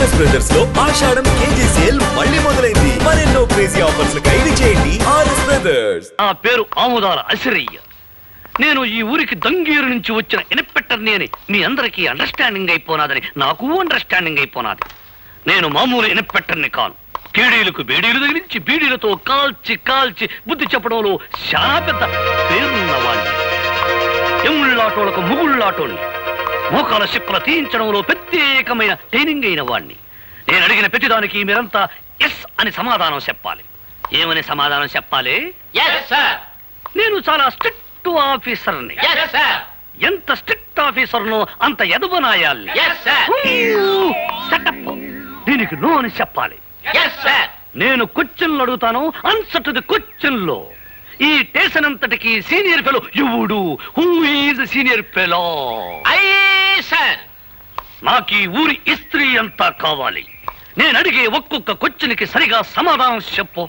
RS brothers లో ఆషాఢం KG sale మళ్ళీ మొదలైంది. మరెన్నో క్రేజీ ఆఫర్స్ ఖైదీ చేయండి ఆర్ఎస్ బ్రదర్స్. నా పేరు ఆముదాల అసిరయ్య. నేను ఈ ఊరికి దంగేరు నుంచి వచ్చిన ఇన్స్పెక్టర్ని అని మీ అందరికీ అండర్స్టాండింగ్ అయిపోనాదని నాకు అండర్స్టాండింగ్ అయిపోనాది. నేను మామూలు ఇన్స్పెక్టర్ని కాను. కేడీలకు బేడీలు తగిలించి బీడీలతో కాల్చి కాల్చి బుద్ధి చెప్పడంలో చాలా పెద్ద పేరున్నవాణ్ణి. ఎముళ్ళాటోలకు ముగుళ్ళాటోని, మోకాల శిప్పల తీయించడంలో ప్రత్యేకమైన ట్రైనింగ్ అయిన వాణ్ణి. నేను అడిగిన ప్రతిదానికి మీరంతా ఎస్ అని సమాధానం చెప్పాలి. ఏమని సమాధానం చెప్పాలి? నేను చాలా స్ట్రిక్ట్ ఆఫీసర్ని. ఎంత స్ట్రిక్ట్ ఆఫీసర్నో అంత ఎదుగునాయాలి. దీనికి నో అని చెప్పాలి. నేను క్వశ్చన్లు అడుగుతాను, ఆన్సర్ టు ది క్వశ్చన్లో. ఈ స్టేషన్ అంతటికి సీనియర్ ఫెలో ఎవడు? Who is senior fellow? నాకు ఈ ఊరి ఇస్త్రీ అంతా కావాలి. నేను అడిగే ఒక్కొక్క క్వశ్చన్కి సరిగా సమాధానం చెప్పు.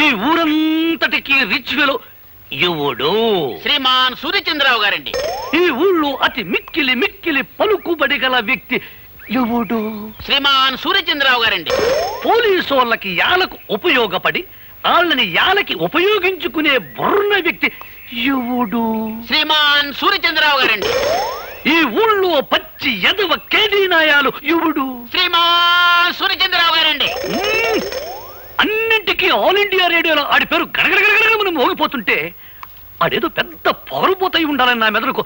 ఈ ఊరంతటికి రిచ్ ఫెలో ఎవడు? శ్రీమాన్ సూర్యచంద్రరావు గారండి. ఈ ఊళ్ళో అతి మిక్కిలి మిక్కిలి పలుకుబడి గల వ్యక్తి ఎవడు? శ్రీమాన్ సూర్యచంద్రరావు గారండి. పోలీసు వాళ్ళకి యాలకు ఉపయోగపడి వాళ్ళని యాలకి ఉపయోగించుకునే బుర్ర వ్యక్తి ఎవడు? శ్రీమాన్ సూర్యచంద్రరావు గారండి. ఈ ఊళ్ళో పచ్చి ఎదవ కేడీనాయాలు ఎవడు? శ్రీమాన్ సూర్యచంద్రరావు గారండి. అన్నింటికీ ఆల్ ఇండియా రేడియోలో ఆడి పేరు గడగడగడగడమని మోగిపోతుంటే ఆడేదో పెద్ద పొగరుపోతాయి ఉండాలని నా మెదడుకు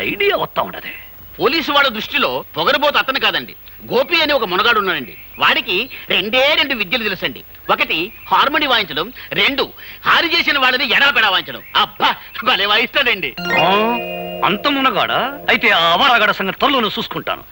ఐడియా వస్తా ఉండదే. పోలీసు వాళ్ళ దృష్టిలో పొగరబోతు అతను కాదండి, గోపి అని ఒక మునగాడు ఉన్నాడండి. వాడికి రెండు విద్యలు తెలుసండి. ఒకటి హార్మోని వాయించడం, రెండు హారి చేసిన వాళ్ళని ఎడపెడా వాయించడం. అబ్బా భలే వాయిస్తాడండి. అంత మునగాడా? అయితే ఆ అవారాగాడ సంగతి త్వరలోనే చూసుకుంటాను.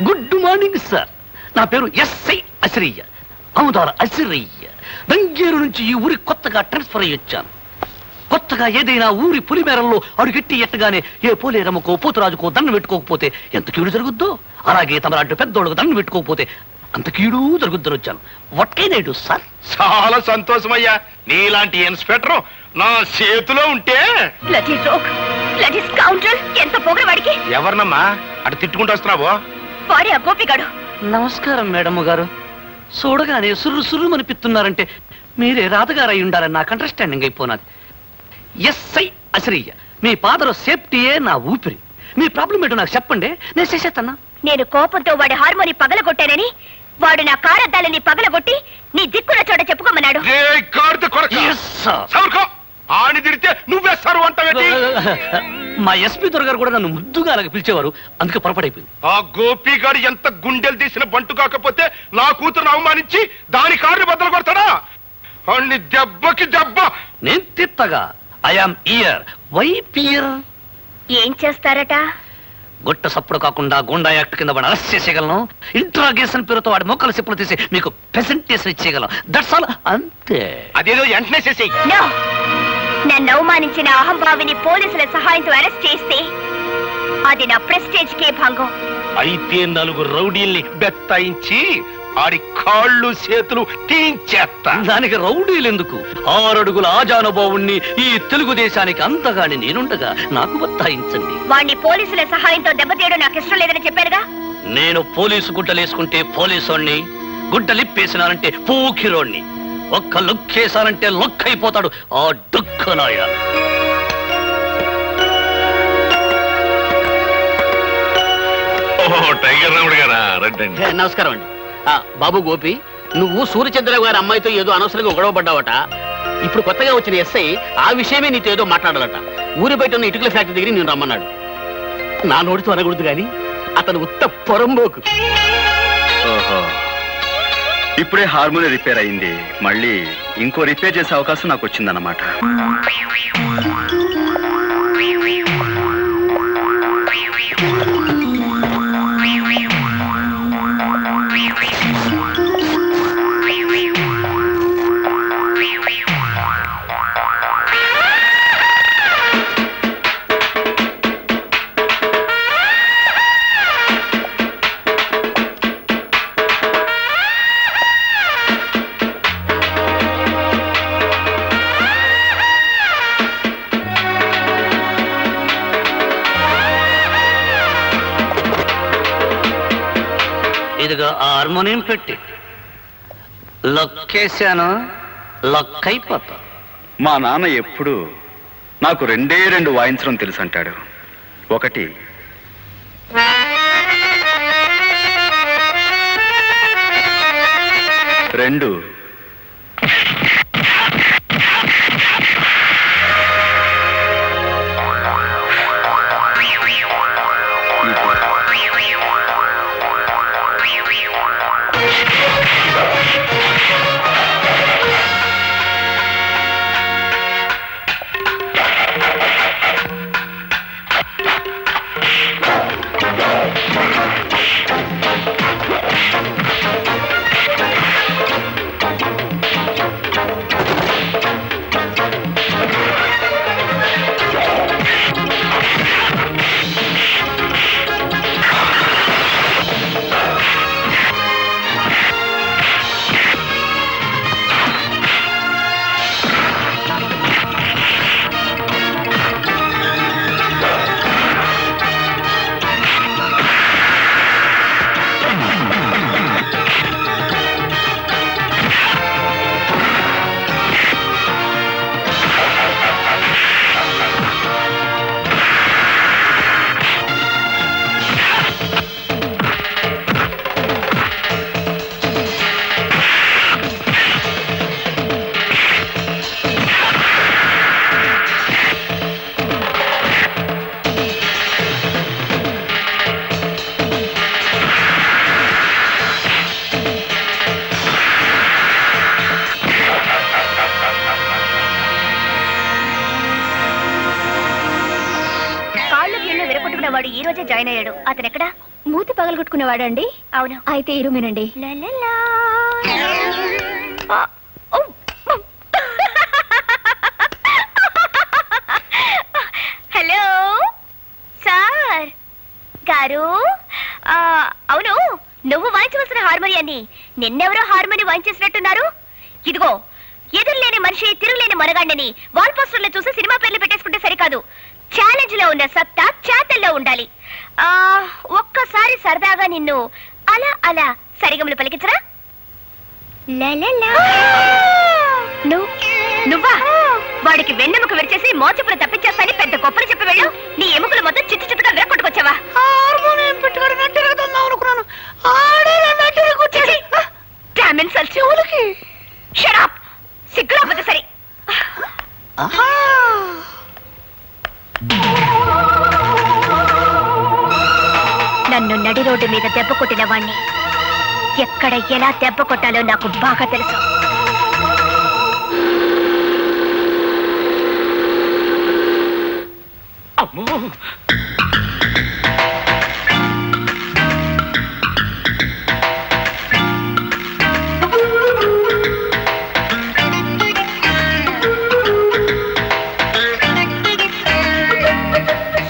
Good morning sir. నా పేరు ఎస్ఐ అసిరయ్య, ఆముదాల అసిరయ్య. దంగేరు నుంచి ఈ ఊరి కొత్తగా ట్రాన్స్ఫర్ అయ్యి వచ్చాను. కొత్తగా ఏదైనా ఊరి పులిమేరల్లో అడుగెట్టి ఎట్టగానే ఏ పోలేరమ్మకో పోతురాజుకో దండం పెట్టుకోకపోతే ఎంత కీడు జరుగుద్దో, అలాగే తమలాంటి పెద్దోళ్ళకు దండం పెట్టుకోకపోతే అంత కీడు జరుగుద్దని వచ్చాను. What can I do sir? చాలా సంతోషమయ్యా, నీలాంటి ఇన్స్పెక్టర్ నా చేతిలో ఉంటే. ఎంత పొగరవాడికి! ఎవరినమ్మా అటు తిట్టుకుంటూ వస్తున్నావో? వాడే ఆ గోపిగాడు. నమస్కారం మేడం గారు. చూడగానే సుర్రు సుర్రు అనిపిస్తున్నారంటే మీరే రాధగారు అయి ఉండాలని నాకు అండర్స్టాండింగ్ అయిపోయినది. ఎస్ఐ అసిరయ్య, మీ ఫాదర్ సేఫ్టీయే నా ఊపిరి. మీ ప్రాబ్లం ఏంటో నాకు చెప్పండి, నేను చేసేస్తాను. నేను కోపంతో వాడి హార్మోని పగలగొట్టానని వాడు నా కారద్దాలని పగలగొట్టి నీ దిక్కున చోట చెప్పుకోమన్నాడు. ఆని తిడితే నువ్వేస్తారు అంటావేంటి? మా ఎస్పీ దొరగారు కూడా నన్ను ముద్దుగా అలాగే పిలిచేవారు, అందుకే పొరపడైపోయింది. ఆ గోపిగాడు ఎంత గుండెలు తీసిన బంటు కాకపోతే నా కూతురును అవమానించి దాని కారుని బద్దలు కొడతాడా? అన్ని దెబ్బకి దెబ్బ. నేను తిత్తగా ఐఆమ్ ఇయర్ వైప్ ఇయర్. ఏం చేస్తారట? గొట్ట సప్పుడు కాకుండా గుండా యాక్ట్ కింద వాడు అరెస్ట్ చేసేయగలను. ఇంట్రాగేషన్ పేరుతో వాడి మొక్కల చెప్పులు తీసి మీకు ప్రెసెంటేషన్ ఇచ్చేయగలను. దట్స్ ఆల్, అంతే. అదేదో వెంటనే చేసేయి. నో, నన్ను అవమానించిన అహంభావిని పోలీసుల సహాయంతో అరెస్ట్ చేస్తే అది నా ప్రెస్టేజ్ కే భంగం. అయితే 4 రౌడీల్ని బెత్తాయించి ఆడి కాళ్ళు చేతులు తీయించేస్తా. దానికి రౌడీలు ఎందుకు? 6 అడుగుల ఆజానుభావుణ్ణి ఈ తెలుగుదేశానికి అంతగాని నేనుండగా నాకు బత్తాయించండి. వాణ్ణి పోలీసుల సహాయంతో దెబ్బతీయడం నాకు ఇష్టం లేదని చెప్పారుగా. నేను పోలీసు గుడ్డలేసుకుంటే పోలీసోణ్ణి, గుడ్డలిప్పేసినానంటే పూకిరోణ్ణి. ఒక్క లుక్కేసానంటే లొక్కైపోతాడు ఆ డుక్కలాయ. టైగర్ రాముడు గారా? రండి. నమస్కారం అండి. బాబు గోపి, నువ్వు సూర్యచంద్రరావు గారి అమ్మాయితో ఏదో అనవసరంగా గొడవ పడ్డావట. ఇప్పుడు కొత్తగా వచ్చిన ఎస్ఐ ఆ విషయమే నీతో ఏదో మాట్లాడాలట. ఊరి బయట ఉన్న ఇటుకల ఫ్యాక్టరీ దగ్గర నేను రమ్మన్నాడు. నా నోటితో అనకూడదు కానీ అతను ఉత్త పొరంబోకు. ఓహో, ఇప్పుడే హార్మోని రిపేర్ అయింది, మళ్ళీ ఇంకో రిపేర్ చేసే అవకాశం నాకు వచ్చిందన్నమాట. ఇదిగో హార్మోనియం పెట్టి లొక్కేశాను, లొక్కైపోతా. మా నాన్న ఎప్పుడు నాకు 2 వాయించడం తెలుసు అంటాడు. ఒకటి 2 వాడు ఈ రోజే జాయిన్ అయ్యాడు. అతను ఎక్కడ? మూతి పగలగొట్టుకునేవాడు అండి. అవును, అయితే ఈ రూమేనండి. హలో సార్ గారు, అవును నువ్వు వాయించవలసిన హార్మోనియాన్ని నిన్నెవరో హార్మోని వాయించేసినట్టున్నారు. ఇదిగో ఎదురులేని మనిషి తిరుగులేని మనగాండని వాల్ పోస్టర్లు చూసి సినిమా పేర్లు పెట్టేసుకుంటే సరికాదు. ఛాలెంజ్ లో ఉన్న సత్తా చేతల్లో ఉండాలి. ఒక్కసారి సరదాగా నిన్ను అలా అలా సరిగమలు పలికించరా? నువ్వా? వాడికి వెన్నెముక విరిచేసి మోచపులు తప్పించేస్తాని పెద్ద గొప్పలు చెప్పి వెళ్ళు. నీ ఎముకలు మొత్తం చిత్తు చిత్తుగా విరక్కొట్టుకొచ్చావా? సిగ్గురాపోతే సరే. నడి రోడ్డు మీద దెబ్బ కొట్టిన వాణ్ణి. ఎక్కడ ఎలా దెబ్బ కొట్టాలో నాకు బాగా తెలుసు. అమ్మో,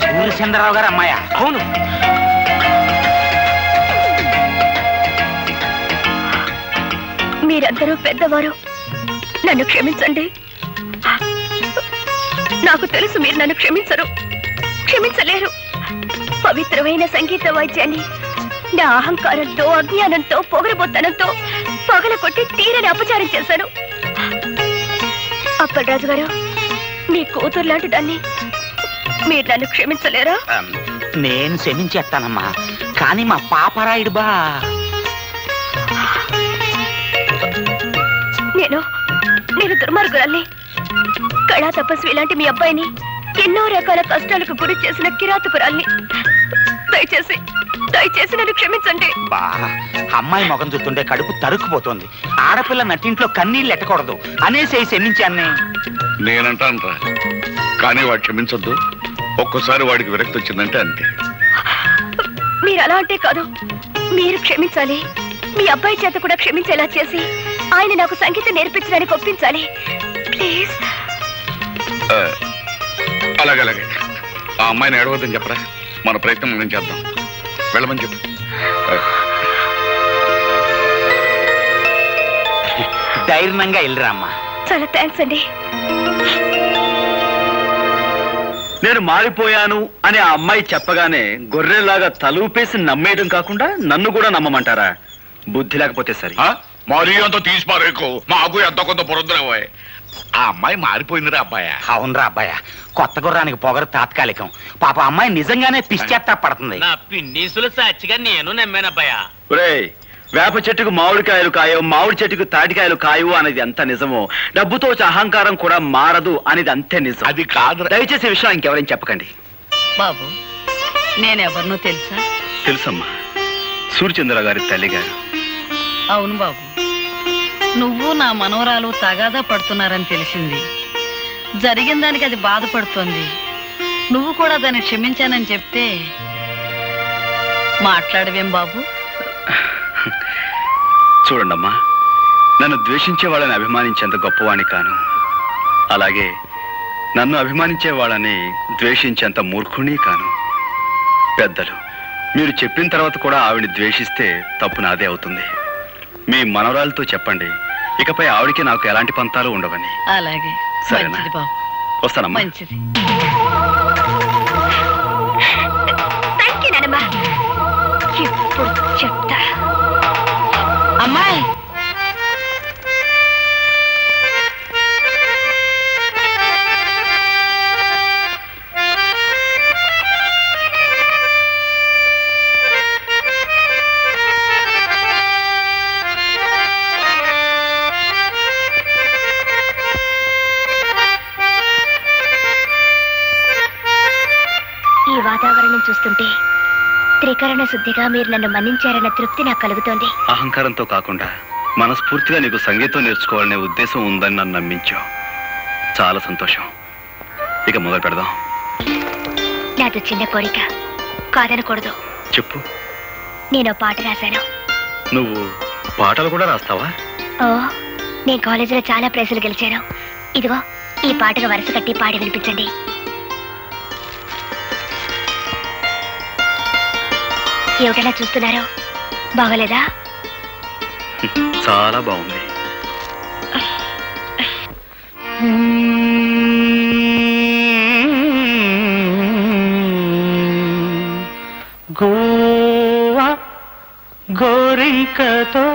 సూర్యచంద్రరావు గారు అమ్మాయ? అవును. మీరందరూ పెద్దవారు, నన్ను క్షమించండి. నాకు తెలుసు మీరు నన్ను క్షమించలేరు. పవిత్రమైన సంగీత వాయిద్యాన్ని నా అహంకారంతో, అజ్ఞానంతో, పొగరబోత్తనంతో పగలకొట్టి తీరని అపచారం చేశాను. అప్పలరాజు గారు, మీ కూతురు లాంటి దాన్ని మీరు నన్ను క్షమించలేరా? నేను క్షమించేస్తానమ్మా, కానీ మా పాపరాయుడు బా. నేను దుర్మార్గురాల్ని. కళా తపస్వి ఇలాంటి మీ అబ్బాయిని ఎన్నో రకాల కష్టాలకు గురి చేసిన కిరాతకురాల్ని. దయచేసి నన్ను క్షమించండి. బా, అమ్మాయి మొగం చూస్తుంటే కడుపు తరుక్కుపోతుంది. ఆడపిల్ల నటింట్లో కన్నీళ్ళు ఎట్టకూడదు అనేసి క్షమించాన్ని. నేనంటానరా, కానీ వాడు క్షమించొద్దు. ఒక్కోసారి వాడికి విరక్తి వచ్చిందంటే అంతే. మీరు అలా అంటే కాదు, మీరు క్షమించాలి. మీ అబ్బాయి చేత కూడా క్షమించేలా చేసి ఆయన నాకు సంగీతం నేర్పించడానికి ఒప్పించాలి. ప్లీజ్. అలాగే ఆ అమ్మాయిని ఏడవద్దని చెప్పరా. మన ప్రయత్నం మనం చేద్దాం. వెళ్ళమని చెప్పు. ధైర్యంగా వెళ్ళరా అమ్మా. చాలా థ్యాంక్స్ అండి. నేను మారిపోయాను అని ఆ అమ్మాయి చెప్పగానే గొర్రెలాగా తలూపేసి నమ్మేయడం కాకుండా నన్ను కూడా నమ్మమంటారా? బుద్ధి లేకపోతే సరే. మరీ అంత తీసి పారేకు, మాకు ఎంత కొంత బురదలేవాయ్. ఆ అమ్మాయి మారిపోయిందిరా అబ్బాయ. అవునరా అబ్బాయ, కొత్త గుర్రానికి పొగరు తాత్కాలికం. పాప అమ్మాయి నిజంగానే పిచ్చేత్తా పడుతుంది. నా పిన్నీసులు సాక్షిగా నేను నమ్మానబ్బాయా. ఒరేయ్, వేప చెట్టుకు మామిడికాయలు కాయవు, మామిడి చెట్టుకు తాటికాయలు కాయవు అనేది ఎంత నిజమో, డబ్బుతో వచ్చే అహంకారం కూడా మారదు అనేది అంతే నిజం. అది కాదు. దయచేసి విషయం ఇంకెవరైనా చెప్పకండి. బాబు, నేనెవరినో తెలుసా? తెలుసమ్మా, సూర్యచంద్ర గారి తల్లి గారు. అవును బాబు, నువ్వు నా మనవరాలు తగాదా పడుతున్నారని తెలిసింది. జరిగిన దానికి అది బాధపడుతోంది. నువ్వు కూడా దాన్ని క్షమించానని చెప్తే మాట్లాడవేం బాబు? చూడండమ్మా, నన్ను ద్వేషించే వాళ్ళని అభిమానించేంత గొప్పవాణ్ణి కాను. అలాగే నన్ను అభిమానించే వాళ్ళని ద్వేషించేంత మూర్ఖుని కాను. పెద్దలు మీరు చెప్పిన తర్వాత కూడా ఆవిడ్ని ద్వేషిస్తే తప్పు నాదే అవుతుంది. మీ మనవరాలతో చెప్పండి, ఇకపై ఆవిడికి నాకు ఎలాంటి పంతాలు ఉండవని. అలాగే. సరేనా? మంచిది బాబు. వస్తానమ్మా. మంచిది. థ్యాంక్ యూ నానమ్మ. ఇప్పుడు చెప్తా. అమ్మాయి, ఈ వాతావరణం చూస్తుంటే త్రికరణ శుద్ధిగా మీరు నన్ను మన్నించారన్న తృప్తి నాకు కలుగుతోంది. అహంకారంతో కాకుండా మనస్ఫూర్తిగా నీకు సంగీతం నేర్చుకోవాలనే ఉద్దేశం ఉందని నన్ను నమ్మించావు. చాలా సంతోషం. ఇక మొదలు పెడదాం. నాది చిన్న కోరిక, కాదనకూడదు. చెప్పు. నేను పాట రాశాను. నువ్వు పాటలు కూడా రాస్తావా? ఓ, నేను కాలేజీలో చాలా ప్రైజులు గెలిచాను. ఇదిగో ఈ పాటకు వరుస కట్టి పాడి వినిపించండి. ఏమిటలా చూస్తున్నారు? బాగోలేదా? చాలా బాగుంది. గోవా గోరింకతో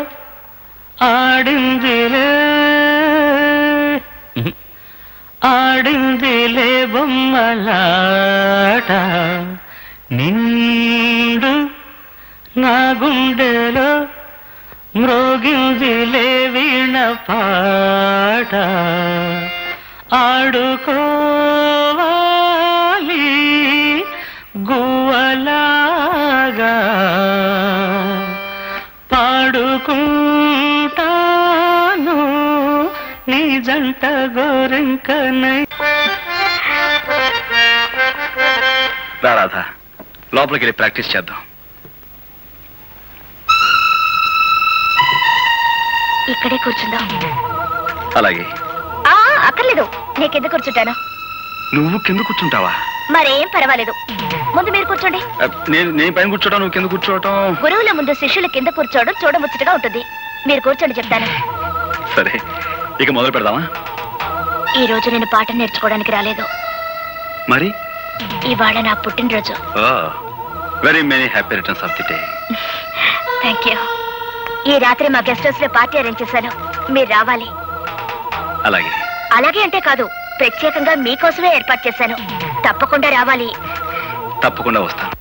ఆడిందిలే బొమ్మలాట, నిండు నా గుండెలో మ్రోగిందిలే వీణ పాట. ఆడుకోవాలి గువ్వలాగా జంట గోరింకనై. రాధా, లోపలికి వెళ్ళి ప్రాక్టీస్ చేద్దాం. ఇక్కడే కూర్చుందాం. అలాగే. అక్కర్లేదు, నేను కింద కూర్చుంటాను. నువ్వు కింద కూర్చుంటావా? మరేం పర్వాలేదు, ముందు మీరు కూర్చోండి. నేను పైన కూర్చోవడం, నువ్వు కింద కూర్చోవటం. గురువుల ముందు శిష్యుల కింద కూర్చోవడం చూడముచ్చటగా ఉంటుంది. మీరు కూర్చోండి, చెప్తాను. సరే, ఇక మొదలు పెడదామా? ఈ రోజు నేను పాట నేర్చుకోవడానికి రాలేదు. మరి ఇవాళ నా పుట్టినరోజు. Very many happy returns of the day. Thank you. ఈ రాత్రి మా గెస్ట్ హౌస్ లో పార్టీ అరేంజ్ చేశాను, మీరు రావాలి. అలాగే. అలాగే అంటే కాదు, ప్రత్యేకంగా మీకోసమే ఏర్పాటు చేశాను. తప్పకుండా రావాలి. తప్పకుండా వస్తాను.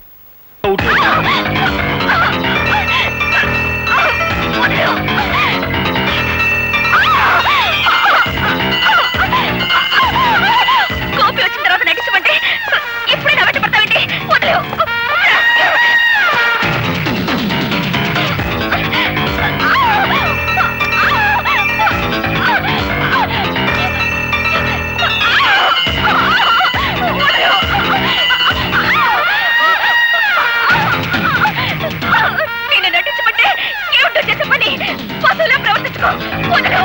కోపి వచ్చిన తర్వాత నటించమంటే ఇప్పుడే నవ్వట పడతామండి. వదిలేవు. నేను నటించమంటే ఏమిటో చేసే పని పశువులా ప్రవర్తించుకో. వదలు.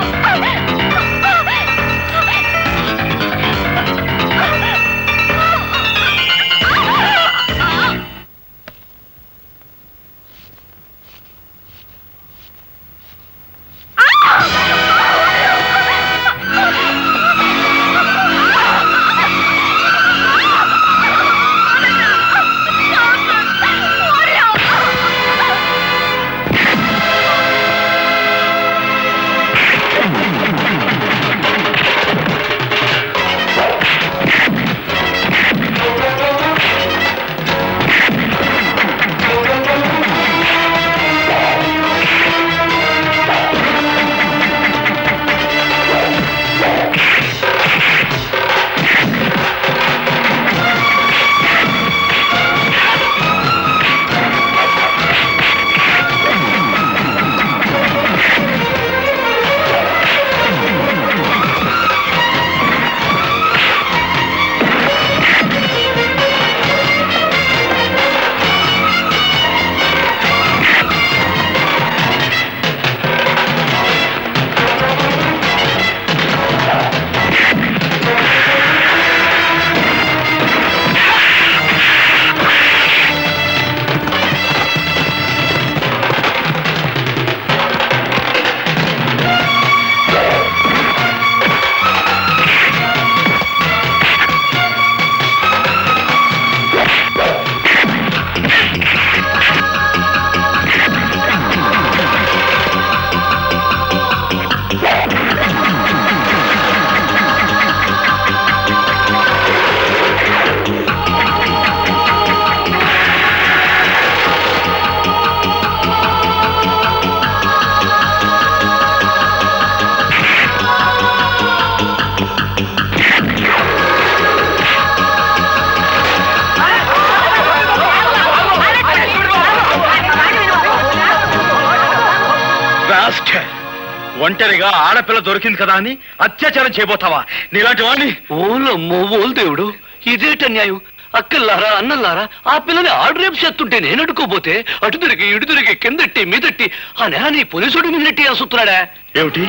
ఒంటరిగా ఆడపిల్ల దొరికింది కదా అని అత్యాచారం చేయబోతావా? నీలాంటి వాడిని. ఓలమ్మో ఓలు దేవుడు, ఇదేట న్యాయం? అక్కల్లారా అన్నల్లారా, ఆ పిల్లని ఆడు రేపు చేస్తుంటే నేను అడుకోపోతే అటు తిరిగి ఇటు తిరిగి కిందట్టి మీదట్టి ఆ నేని పోలీసుడు మీదట్టి అసుతున్నాడా? ఏమిటి,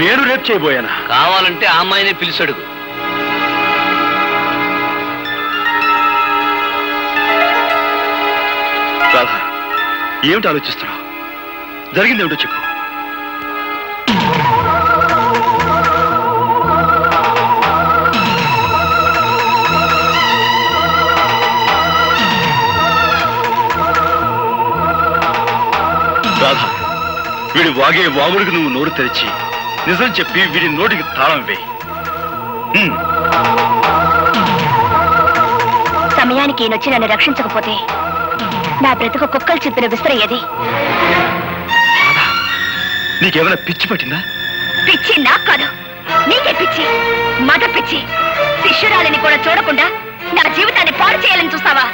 నేను రేపు చేయబోయానా? కావాలంటే ఆ అమ్మాయినే పిలిచాడుగు. రాధా, ఏమిటి ఆలోచిస్తున్నావు? జరిగింది ఏమిటో చెప్పు. రాధా, వీడి వాగే వాగుడికి నువ్వు నోరు తెరిచి నిజం చెప్పి వీడి నోటికి తాళం వేయి. సమయానికి ఈయనొచ్చి నన్ను రక్షించకపోతే నా బ్రతుకు కుక్కలు చిత్తులు విసిరయ్యేది. నీకేమైనా పిచ్చి పట్టిందా? పిచ్చి నాకు కాదు, నీకే పిచ్చి, మగ పిచ్చి. శిష్యురాలిని కూడా చూడకుండా నా జీవితాన్ని పాడు చేయాలని చూస్తావా?